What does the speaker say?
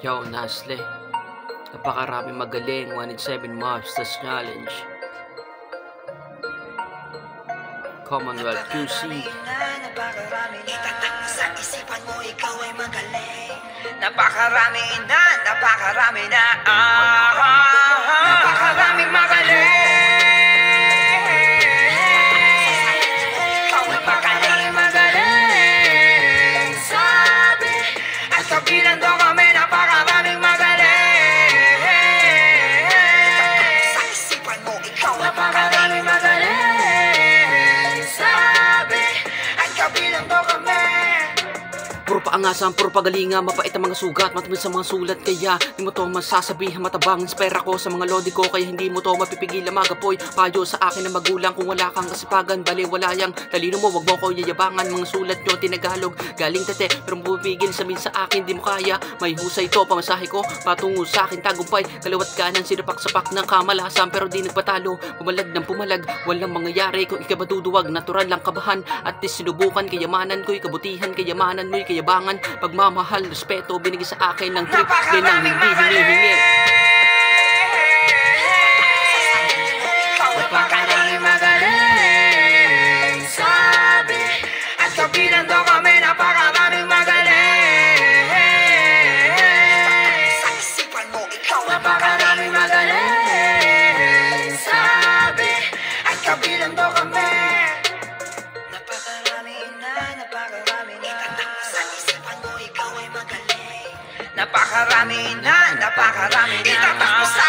Yo, Nasle. Napakaraming magaling. 1 in 7 Masters Challenge. Commonwealth QC. Itatak mo sa isipan mo, ikaw ay magaling. Napakarami na Napakaraming magaling. Ikaw ay magaling. Sabi at kabilang doon kami, napakaraming magaling. Itatak sa isipan mo, ikaw ay napakaraming magaling. Sabi at kabilang doon kami. Puro paangasan, puro pagalinga, mapait ang mga sugat, matamis sa mga sulat. Kaya di mo to masasabihan, matabang inspire ako sa mga lodi ko. Kaya hindi mo to mapipigil ang magapoy. Payo sa akin ng magulang, kung wala kang kasipagan, bali wala yang talino mo, wag mo ko yayabangan. Mga sulat nyo tinagalog, galing tate, pero pumipigil sabihin sa akin, di mo kaya. May husay to, pamasahe ko, patungo sa akin tagumpay. Kaliwat kanan, sinapak-sapak ng kamalasan, pero di nagpatalo. Pumalag ng pumalag, walang mangyayari kung ikaw maduduwag. Natural lang kabahan, at least sinubukan. Kayamanan ko'y kabutihan, kayamanan mo'y kayabangan. Pagmamahal, respeto, binigay sa akin ng trip din ang hindi hinihingi. Napakaraming magaling. Sabi at kabilang doon kami, napakaraming magaling. Sa isipan mo, ikaw napakaraming magaling. Sabi at kabilang doon kami, napakarami na. Itatak mo sa isipan mo, ikaw ay magaling. Napakarami na. Itatak mo sa